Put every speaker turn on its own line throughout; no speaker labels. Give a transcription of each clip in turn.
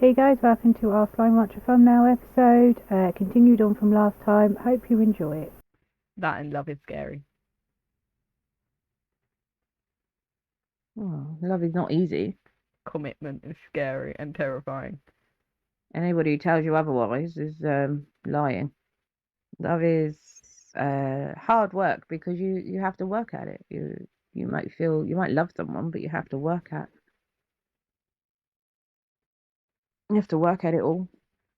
Hey guys, welcome to our Flying Watch a Thumbnail episode. Continued on from last time. Hope you enjoy it.
That and love is scary.
Oh, love is not easy.
Commitment is scary and terrifying.
Anybody who tells you otherwise is lying. Love is hard work because you have to work at it. You might love someone, but you have to work at. You have to work at it all.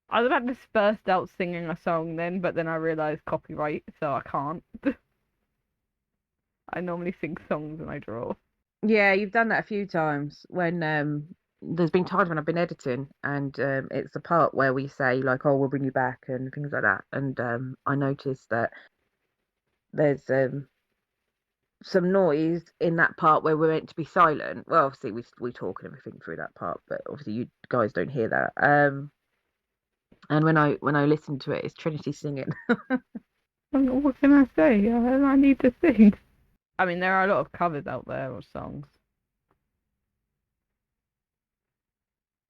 I was about to burst out singing a song then, but then I realised copyright, so I can't. I normally sing songs when I draw.
Yeah, you've done that a few times when there's been times when I've been editing and it's the part where we say like, "Oh, we'll bring you back" and things like that. And I noticed that there's some noise in that part where we're meant to be silent. Well, obviously we talk and everything through that part, but obviously you guys don't hear that. And when I listen to it, it's Trinity singing.
What can I say? I need to sing. I mean, there are a lot of covers out there of songs.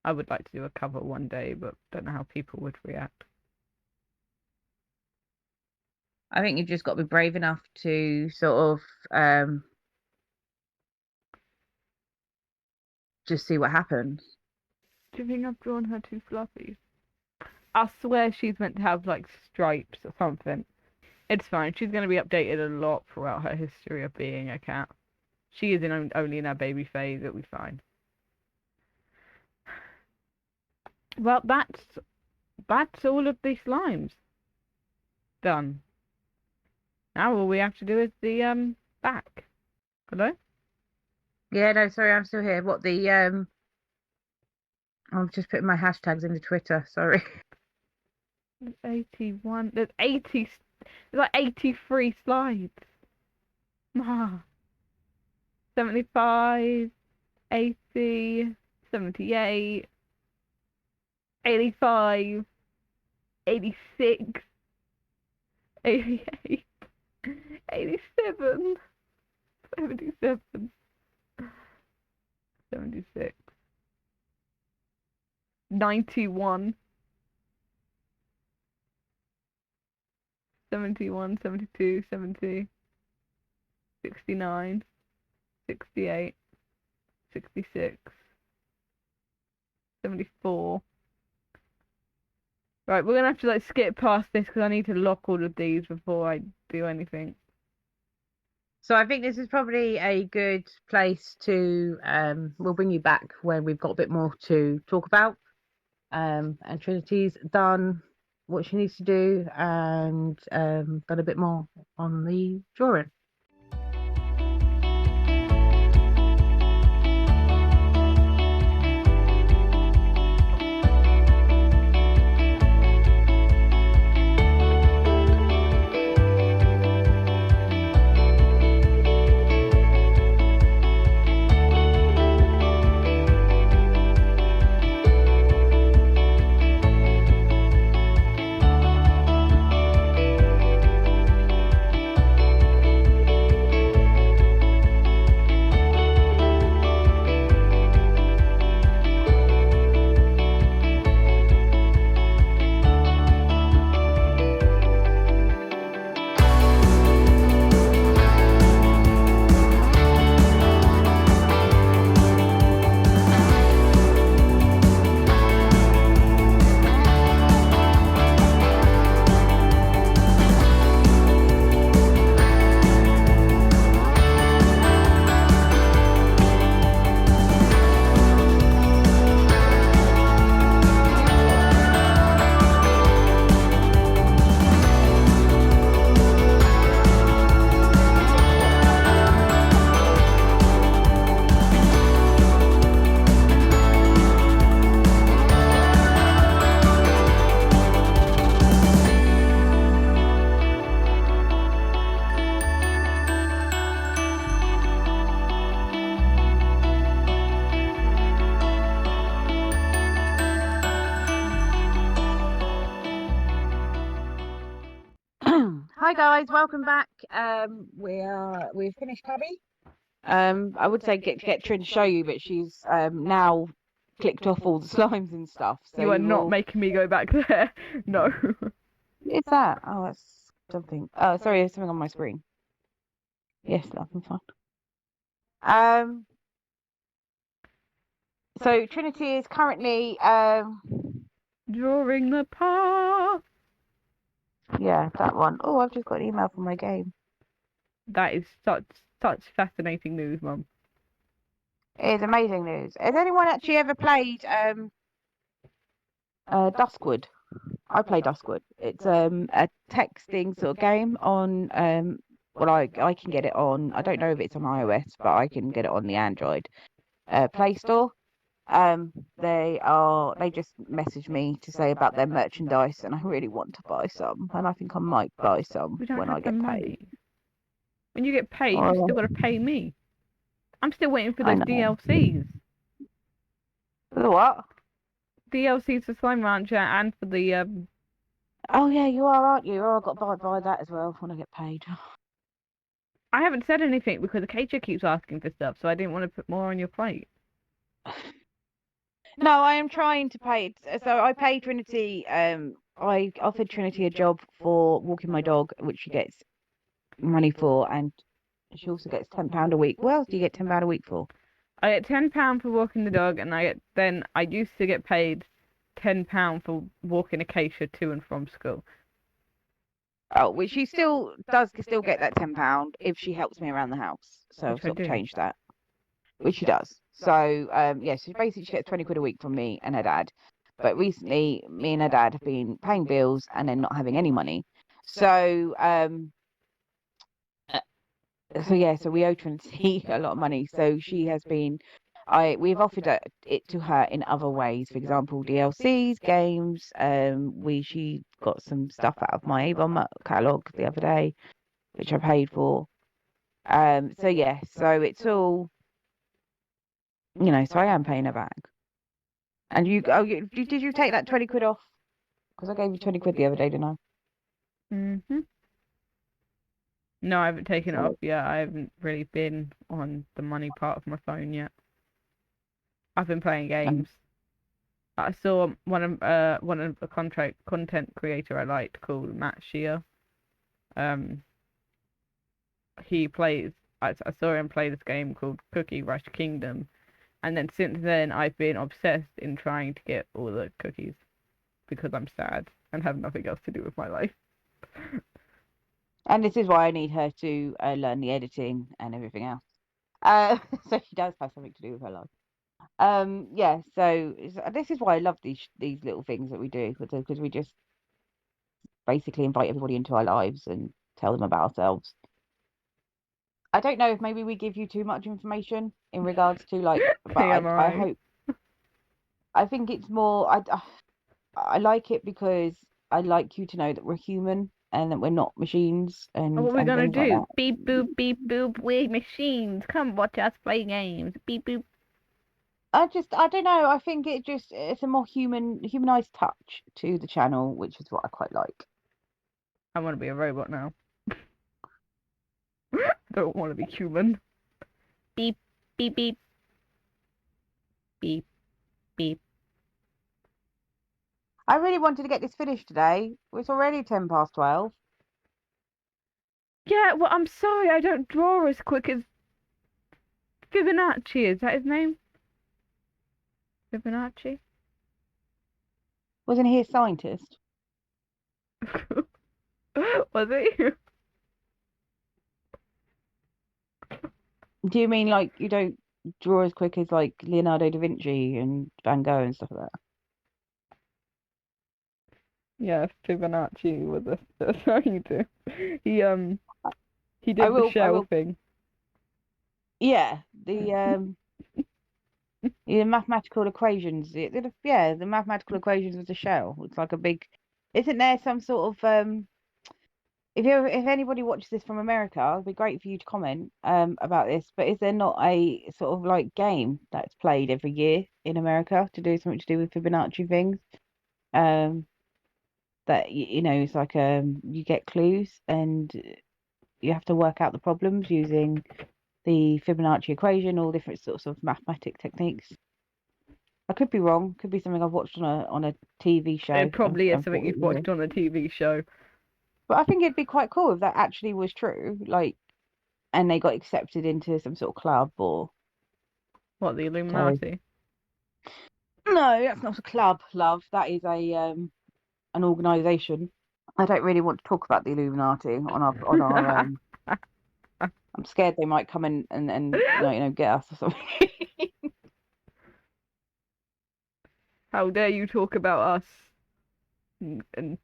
I would like to do a cover one day, but don't know how people would react.
I think you've just got to be brave enough to sort of just see what happens.
Do you think I've drawn her too fluffy? I swear she's meant to have like stripes or something. It's fine. She's going to be updated a lot throughout her history of being a cat. She is only in her baby phase. It'll be fine. Well, that's all of the slimes done. Now all we have to do is the back. Hello?
Yeah, no, sorry, I'm still here. What the I'm just putting my hashtags into Twitter. Sorry.
There's 81. There's 80. There's like 83 slides. Ah. 75, 80, 78, 85, 86, 88, 87, 77, 76, 91, 71, 72, 70, 69, 68, 66, 74. Right, we're gonna have to like skip past this because I need to lock all of these before I do anything.
So I think this is probably a good place to we'll bring you back when we've got a bit more to talk about. And Trinity's done what she needs to do and done a bit more on the drawing. Hi guys, welcome back. We've finished Tabby. I would say get Trin to show you, but she's now clicked off all the slimes and stuff. So
You are
you
not
will...
making me go back there. No.
Is that? Oh, that's something. Oh, sorry, there's something on my screen. Yes, love, I'm fine. So Trinity is currently
Drawing the path.
yeah, that one. Oh, I've just got an email from my game.
That is such fascinating news, Mum.
It is amazing news. Has anyone actually ever played Duskwood? I play Duskwood. It's a texting sort of game on well, I can get it on. I don't know if it's on iOS, but I can get it on the Android Play Store. They just messaged me to say about their merchandise, and I really want to buy some, and I think I might buy some
We don't
when
have
I
the
get paid.
money. When you get paid, you
Oh,
still got to pay me. I'm still waiting for
I
those
know.
DLCs.
For the what?
DLCs for Slime Rancher and for the
Oh yeah, you are, aren't you? Oh, I've got to buy that as well when I get paid.
I haven't said anything because Acacia keeps asking for stuff, so I didn't want to put more on your plate.
No, I am trying to pay. So I pay Trinity. I offered Trinity a job for walking my dog, which she gets money for, and she also gets £10 a week. What else do you get £10 a week for?
I get £10 for walking the dog, and I used to get paid £10 for walking Acacia to and from school.
Oh, which she still get that £10 if she helps me around the house. So
Which I
I've sort of
do.
changed that, which she does. So yeah, so basically she gets 20 quid a week from me and her dad. But recently, me and her dad have been paying bills and then not having any money. So so we owe Trinity a lot of money. So she has been, we've offered it to her in other ways. For example, DLCs, games. She got some stuff out of my Avon catalogue the other day, which I paid for. So yeah, so it's all, so I am paying her back. And did you take that 20 quid off? Because I gave you 20 quid the other day, didn't I?
Mhm. No, I haven't taken it off yet. I haven't really been on the money part of my phone yet. I've been playing games. I saw one of a content creator I liked called Matt Shear. He plays. I saw him play this game called Cookie Rush Kingdom, and then since then I've been obsessed in trying to get all the cookies because I'm sad and have nothing else to do with my life.
And this is why I need her to learn the editing and everything else. So she does have something to do with her life. Yeah, so this is why I love these little things that we do, because we just basically invite everybody into our lives and tell them about ourselves. I don't know if maybe we give you too much information in regards to but I hope, I think it's more, I like it because I like you to know that we're human and that we're not machines and
What are we gonna
things like
do?
that.
Beep boop, beep boop, we're machines. Come watch us play games. Beep boop.
I don't know. I think it's a more humanized touch to the channel, which is what I quite like.
I want to be a robot now. I don't want to be human. Beep, beep, beep. Beep, beep.
I really wanted to get this finished today. It's already 12:10.
Yeah, well, I'm sorry I don't draw as quick as Fibonacci. Is that his name? Fibonacci?
Wasn't he a scientist?
Was he?
Do you mean like you don't draw as quick as like Leonardo da Vinci and Van Gogh and stuff like that?
Yeah, Fibonacci was a scientist. He he
I
did the shell
will.
thing.
Yeah, the mathematical equations. The mathematical equations of the shell. It's like a big. Isn't there some sort of if anybody watches this from America, it'd be great for you to comment about this. But is there not a sort of like game that's played every year in America to do something to do with Fibonacci things? That it's like you get clues and you have to work out the problems using the Fibonacci equation, all different sorts of mathematic techniques. I could be wrong. Could be something I've watched on a TV show.
It probably is something you've
unfortunately.
watched on a TV show.
But I think it'd be quite cool if that actually was true, like, and they got accepted into some sort of club or.
What, the Illuminati?
No, that's not a club, love. That is an organisation. I don't really want to talk about the Illuminati on our. I'm scared they might come in and get us or something.
How dare you talk about us and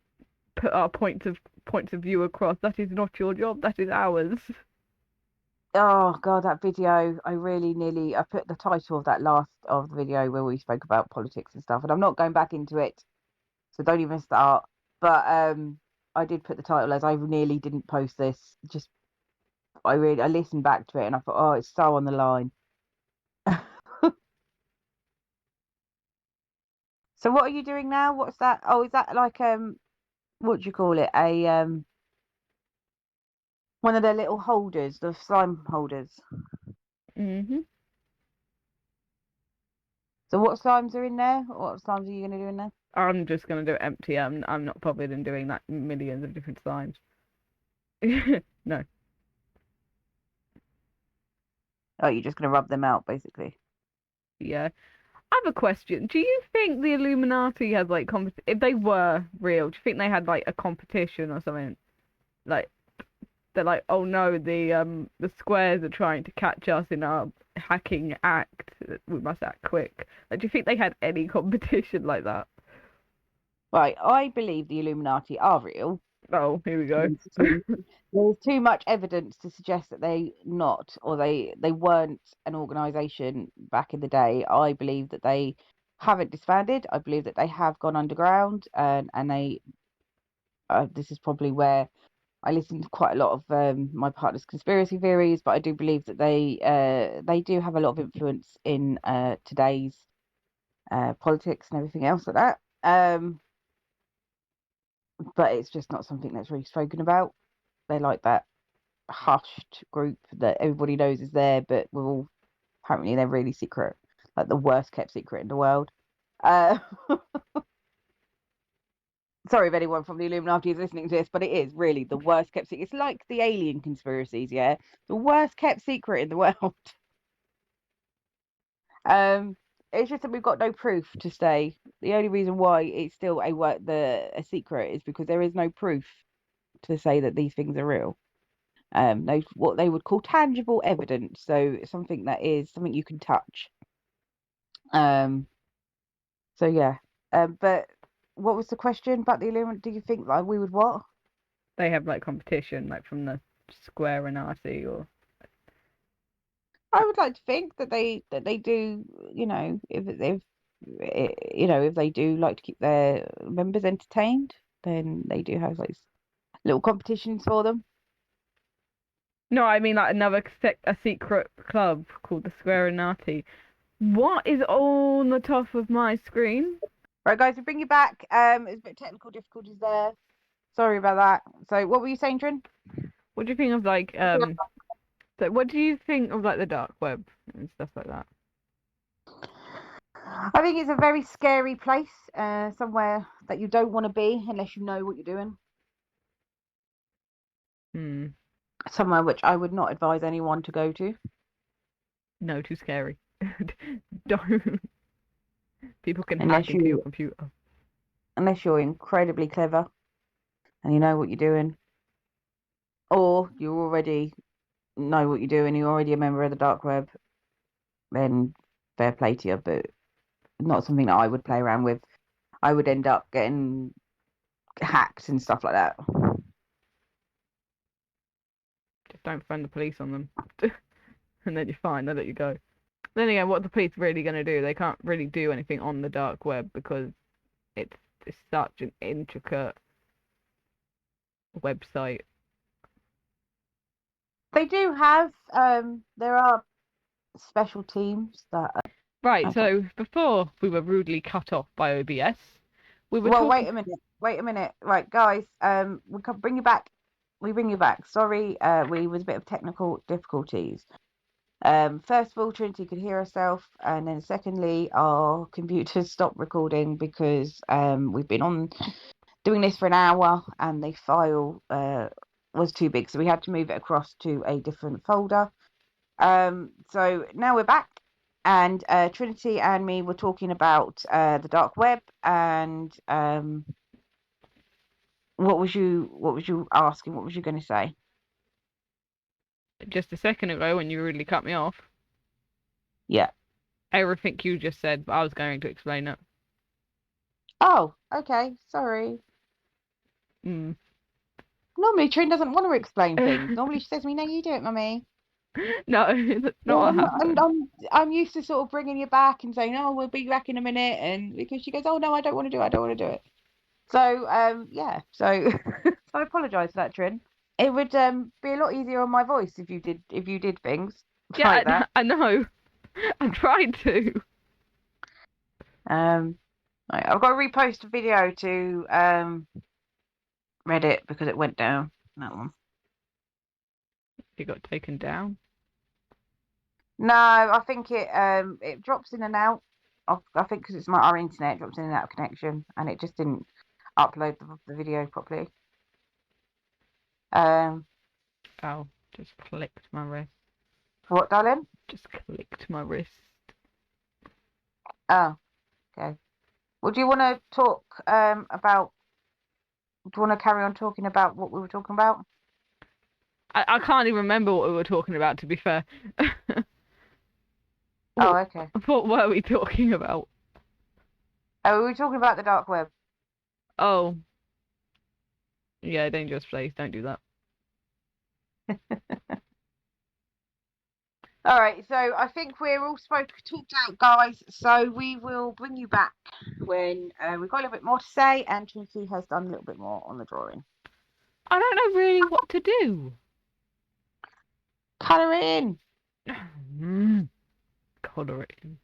put our points of view across? That is not your job. That is ours.
Oh God, that video! I put the title of that last of the video where we spoke about politics and stuff, and I'm not going back into it, so don't even start. But I did put the title as I nearly didn't post this. Just I listened back to it and I thought, oh, it's so on the line. So what are you doing now? What's that? Oh, is that like what do you call it? A one of their little holders, the slime holders.
Mhm.
So what slimes are in there? What slimes are you gonna do in there?
I'm just gonna do it empty. I'm not bothered in doing that millions of different slimes. No.
Oh, you're just gonna rub them out, basically.
Yeah. I have a question. Do you think the Illuminati has like if they were real, do you think they had like a competition or something? Like they're like, oh no, the squares are trying to catch us in our hacking act. We must act quick. Like, do you think they had any competition like that?
Right, I believe the Illuminati are real.
Oh, here we go.
There's too much evidence to suggest that they not, or they weren't an organisation back in the day. I believe that they haven't disbanded. I believe that they have gone underground, and they. This is probably where I listen to quite a lot of my partner's conspiracy theories, but I do believe that they do have a lot of influence in today's politics and everything else like that. But it's just not something that's really spoken about. They're like that hushed group that everybody knows is there, but we're all apparently they're really secret, like the worst kept secret in the world. Uh, sorry if anyone from the Illuminati is listening to this, but it is really the worst kept secret. It's like the alien conspiracies, yeah, the worst kept secret in the world. It's just that we've got no proof to say. The only reason why it's still a secret is because there is no proof to say that these things are real. What they would call tangible evidence, so something that is something you can touch. So yeah. But what was the question about the Illuminati? Do you think like we would what?
They have like competition, like from the Squareunati or.
I would like to think that they do. If they do like to keep their members entertained, then they do have like little competitions for them.
No, I mean like a secret club called the Squareunati. What is on the top of my screen?
Right, guys, we bring you back. There's a bit of technical difficulties there. Sorry about that. So, what were you saying, Trin?
What do you think of like so what do you think of like the dark web and stuff like that?
I think it's a very scary place, somewhere that you don't want to be unless you know what you're doing. Somewhere which I would not advise anyone to go to.
No, too scary. Don't. People can
Unless
hack into your computer.
Unless you're incredibly clever and you know what you're doing, or you already know what you're doing, you're already a member of the dark web, then fair play to you, but not something that I would play around with. I would end up getting hacked and stuff like that.
Just don't phone the police on them. And then you're fine, they let you go. Then again, what are the police really going to do? They can't really do anything on the dark web because it's such an intricate website.
They do have, there are special teams that.
Right, so before we were rudely cut off by OBS, we were
Well,
talking...
wait a minute. Right, guys, we can bring you back. We bring you back. Sorry, we was a bit of technical difficulties. First of all, Trinity could hear herself, and then secondly, our computers stopped recording because we've been on doing this for an hour, and the file was too big, so we had to move it across to a different folder. So now we're back, and Trinity and me were talking about the dark web, and what was you asking? What was you going to say?
Just a second ago when you really cut me off.
Yeah.
Everything you just said, but I was going to explain it.
Oh, okay. Sorry. Normally, Trin doesn't want to explain things. Normally, she says to me, "No, you do it, mummy."
No, that's not what happened.
I'm used to sort of bringing you back and saying, "Oh, we'll be back in a minute," and because she goes, "Oh no, I don't want to do it. I don't want to do it." So yeah. So so I apologise for that, Trin. It would be a lot easier on my voice if you did things
Yeah,
like that.
I know. I tried to.
Right, I've got to repost a video to Reddit because it went down. That one.
It got taken down.
No, I think it drops in and out. I think because it's our internet, it drops in and out of connection, and it just didn't upload the video properly.
Oh, just clicked my wrist.
What, darling?
Just clicked my wrist.
Oh, okay. Well, do you want to talk about? Do you want to carry on talking about what we were talking about?
I can't even remember what we were talking about, to be fair.
Oh, okay.
What were we talking about?
Oh, we were talking about the dark web.
Oh. Yeah, dangerous place. Don't do that.
All right, so I think we're all talked out, guys. So we will bring you back when we've got a little bit more to say, and Trinity has done a little bit more on the drawing.
I don't know really what to do.
Colour it in.
Colour it in.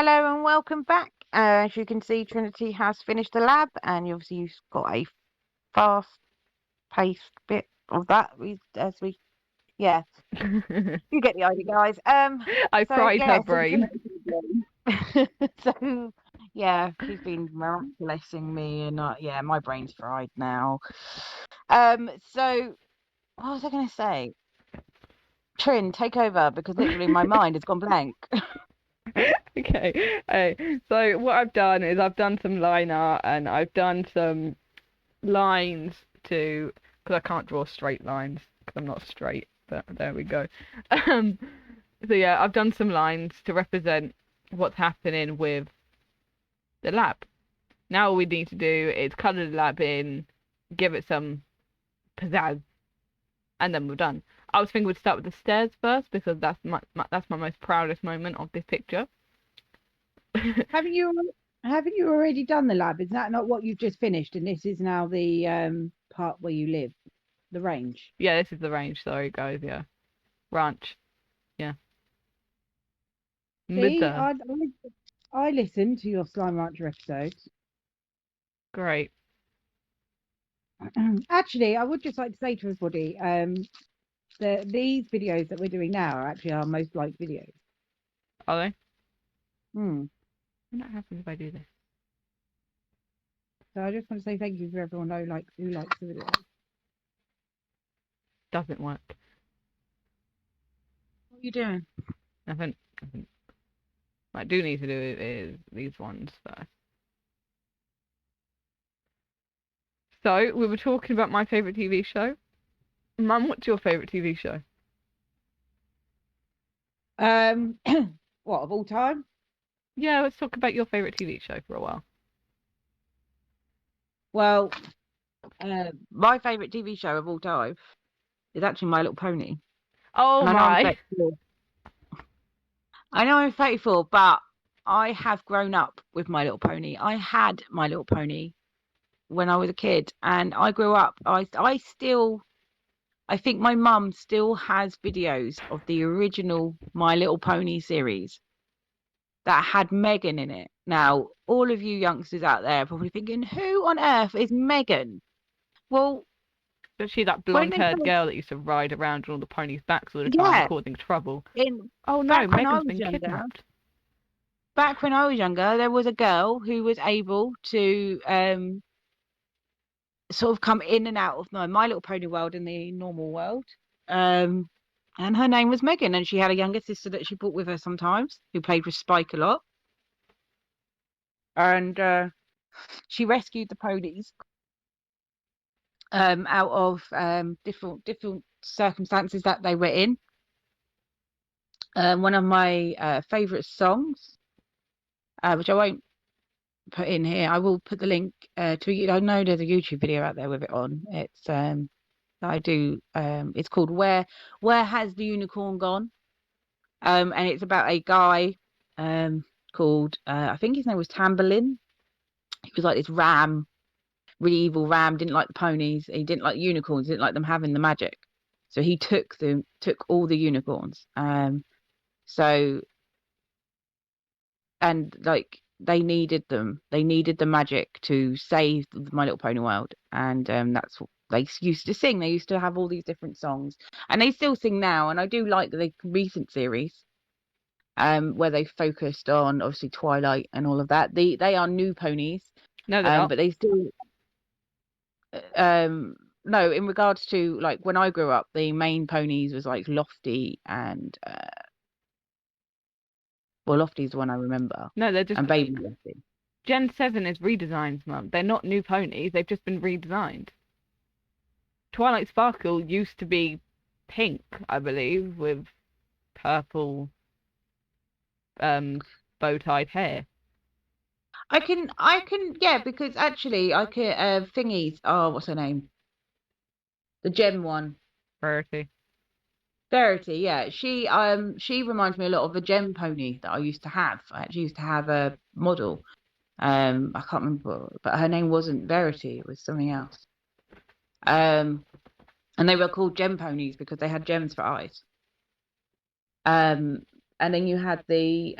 Hello and welcome back. As you can see, Trinity has finished the lab, and obviously you've got a fast-paced bit of that. Yeah, you get the idea, guys.
I fried her brain.
So yeah, she's been miraculousing me, and yeah, my brain's fried now. So what was I going to say? Trin, take over, because literally my mind has gone blank.
Okay. So what I've done is I've done some line art, and I've done some lines because I can't draw straight lines because I'm not straight. but there we go. Um, so yeah, I've done some lines to represent what's happening with the lab. Now all we need to do is colour the lab in, give it some pizzazz, and then we're done. I was thinking we'd start with the stairs first because that's my most proudest moment of this picture.
Haven't you already done the lab? Is that not what you've just finished? And this is now the part where you live, the range.
Yeah, this is the range. Sorry, guys. Yeah, ranch. Yeah.
See,
Midday.
I listened to your Slime Rancher episodes.
Great.
Actually, I would just like to say to everybody, these videos that we're doing now are actually our most liked videos.
Are they?
Hmm.
What happens if I do this?
So I just want to say thank you to everyone who likes the video.
Doesn't work.
What are you doing?
Nothing. Nothing. What I do need to do is these ones first. So we were talking about my favorite TV show. Mum, what's your favorite TV show?
What, of all time?
Yeah, let's talk about your favorite TV show for a while.
Well, my favourite TV show of all time is actually My Little Pony.
Oh
And I know I'm
my!
34. I know I'm 34, but I have grown up with My Little Pony. I had My Little Pony when I was a kid, and I grew up. I think my mum still has videos of the original My Little Pony series that had Megan in it. Now, all of you youngsters out there are probably thinking, who on earth is Megan? Well,
Is she that
when they
blonde-haired
first-
girl that used to ride around on all the ponies' backs all the time,
Yeah.
causing trouble?
in
Oh no,
back when I
Megan's
was
been
younger,
kidnapped.
back when I was younger, there was a girl who was able to sort of come in and out of My Little Pony world and the normal world. And her name was Megan, and she had a younger sister that she brought with her sometimes, who played with Spike a lot. And she rescued the ponies out of different circumstances that they were in. One of my favourite songs, which I won't put in here, I will put the link to you. I know there's a YouTube video out there with it on. It's that I do. It's called Where Has the Unicorn Gone? And it's about a guy called I think his name was Tamberlin. He was like this ram, really evil ram, didn't like the ponies, he didn't like unicorns, didn't like them having the magic. So he took all the unicorns. So and like they needed them. They needed the magic to save the My Little Pony world. And that's what they used to sing. They used to have all these different songs. And they still sing now. And I do like the recent series. Where they focused on obviously Twilight and all of that. They are new ponies.
No, they're not.
But they still no, in regards to like when I grew up, the main ponies was like Lofty and well, Lofty's the one I remember,
No, they're just
and Baby Lofty.
Gen 7 is redesigns, Mum. They're not new ponies, they've just been redesigned. Twilight Sparkle used to be pink, I believe, with purple bow-tied hair.
I can yeah, because actually I can thingies. Oh, what's her name? The gem one.
Rarity.
Verity, yeah. She reminds me a lot of a gem pony that I used to have. I actually used to have a model. I can't remember, but her name wasn't Verity, it was something else. And they were called gem ponies because they had gems for eyes. And then you had the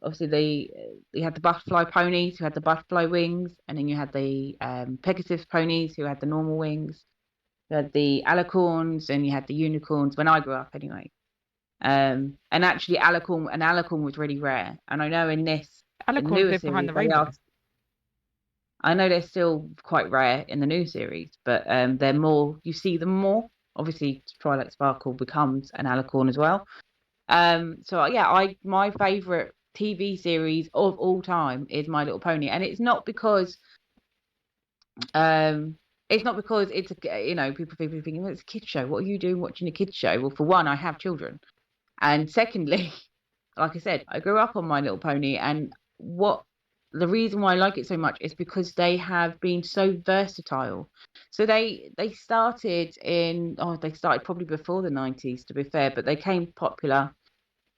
obviously you had the butterfly ponies who had the butterfly wings, and then you had the Pegasus ponies who had the normal wings. You had the alicorns and you had the unicorns when I grew up anyway. And actually alicorn was really rare. And I know in this
Alicorns
newer
live behind
series
the
they
rainbow.
are, I know they're still quite rare in the new series, but they're more, you see them more. Obviously Twilight Sparkle becomes an alicorn as well. So yeah, my favourite TV series of all time is My Little Pony, and it's not because It's not because it's people thinking, well, it's a kids show. What are you doing watching a kids show? Well, for one, I have children, and secondly, like I said, I grew up on My Little Pony, and the reason why I like it so much is because they have been so versatile. So they started they started probably before the 90s, to be fair, but they came popular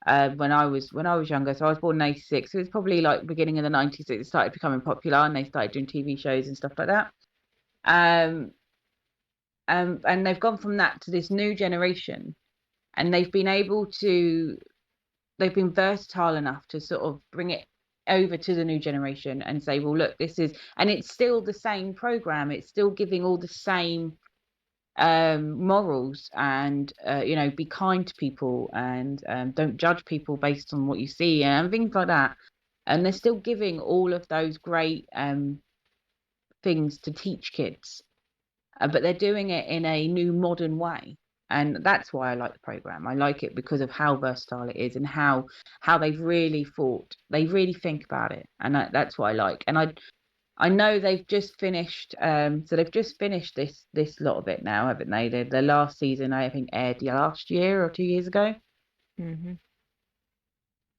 when I was younger. So I was born in 86, so it was probably like beginning of the 90s that it started becoming popular, and they started doing TV shows and stuff like that. Um, and they've gone from that to this new generation, and they've been versatile enough to sort of bring it over to the new generation and say, well, look, and it's still the same program. It's still giving all the same morals, and be kind to people, and don't judge people based on what you see, and things like that. And they're still giving all of those great things to teach kids, but they're doing it in a new modern way. And that's why I like the program. I like it because of how versatile it is, and how they've really thought. They really think about it, and that's what I like. And I know they've just finished. So they've just finished this lot of it now, haven't they? The last season, I think, aired last year or 2 years ago.
Mm-hmm.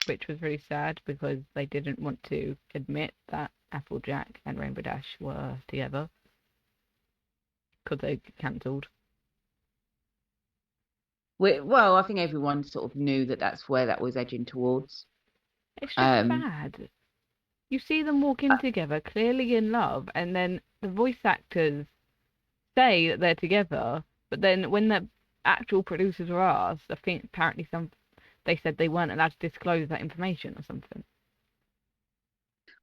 Which was really sad because they didn't want to admit that Applejack and Rainbow Dash were together because they cancelled.
Well, I think everyone sort of knew that that's where that was edging towards.
It's just bad. You see them walking together, clearly in love, and then the voice actors say that they're together, but then when the actual producers were asked, I think apparently they said they weren't allowed to disclose that information or something.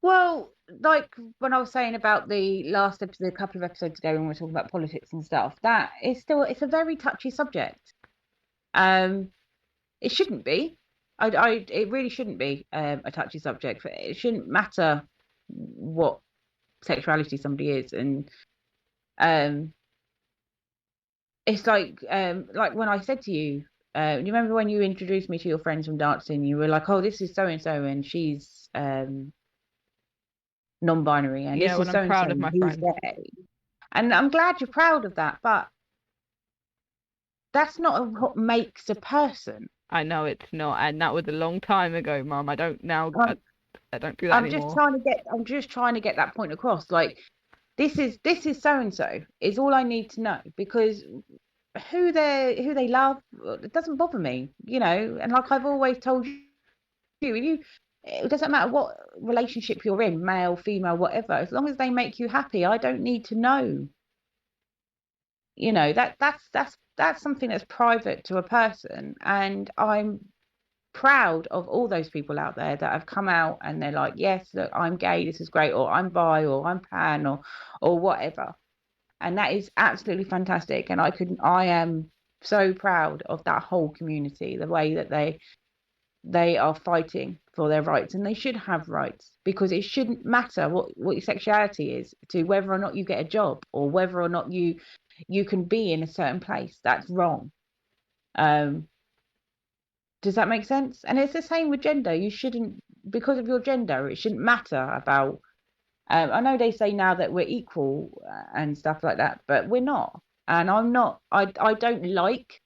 Well, like when I was saying about the last episode, a couple of episodes ago, when we were talking about politics and stuff, that it's a very touchy subject. It shouldn't be. It really shouldn't be a touchy subject. It shouldn't matter what sexuality somebody is, and it's like when I said to you, you remember when you introduced me to your friends from dancing? You were like, "Oh, this is so and so, and she's non-binary, and
Yeah,
this is so
I'm proud of
and
my
so,
friends.
gay." And I'm glad you're proud of that, but that's not what makes a person.
I know it's not, and that was a long time ago, Mum. I don't now. I don't do that anymore.
I'm just trying to get that point across. Like, this is so and so is all I need to know, because who they love, it doesn't bother me, And like I've always told you, it doesn't matter what relationship you're in, male, female, whatever. As long as they make you happy, I don't need to know. That's something that's private to a person, and I'm proud of all those people out there that have come out and they're like, yes, look, I'm gay, this is great, or I'm bi, or I'm pan, or whatever. And that is absolutely fantastic. And I am so proud of that whole community, the way that they are fighting for their rights, and they should have rights, because it shouldn't matter what your sexuality is to whether or not you get a job, or whether or not you can be in a certain place. That's wrong. Does that make sense? And it's the same with gender. You shouldn't, because of your gender, it shouldn't matter about. I know they say now that we're equal and stuff like that, but we're not. And I'm not. I don't like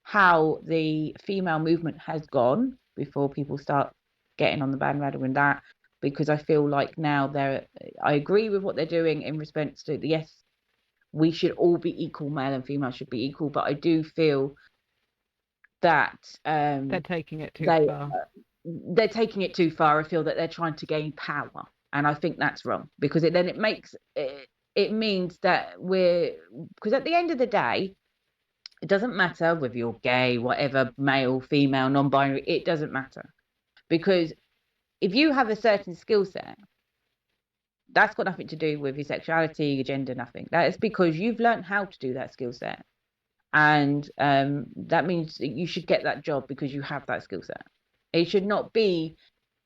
how the female movement has gone, before people start getting on the bandwagon with that, because I feel like now I agree with what they're doing in response to yes, we should all be equal, male and female should be equal, but I do feel that
they're taking it too far.
They're taking it too far. I feel that they're trying to gain power, and I think that's wrong, because it means that because at the end of the day, it doesn't matter whether you're gay, whatever, male, female, non-binary, it doesn't matter, because if you have a certain skill set, that's got nothing to do with your sexuality, your gender, nothing. That is because you've learned how to do that skill set. And that means that you should get that job because you have that skill set. It should not be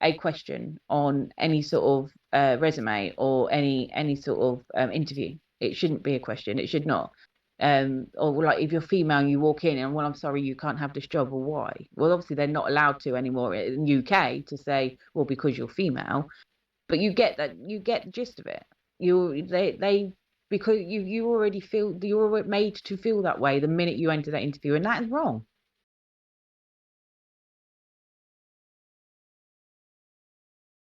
a question on any sort of resume or any sort of interview. It shouldn't be a question. It should not. Or like if you're female and you walk in and, well, I'm sorry, you can't have this job, or why? Well, obviously they're not allowed to anymore in UK to say, well, because you're female. But you get the gist of it. because you already feel you're made to feel that way the minute you enter that interview, and that is wrong.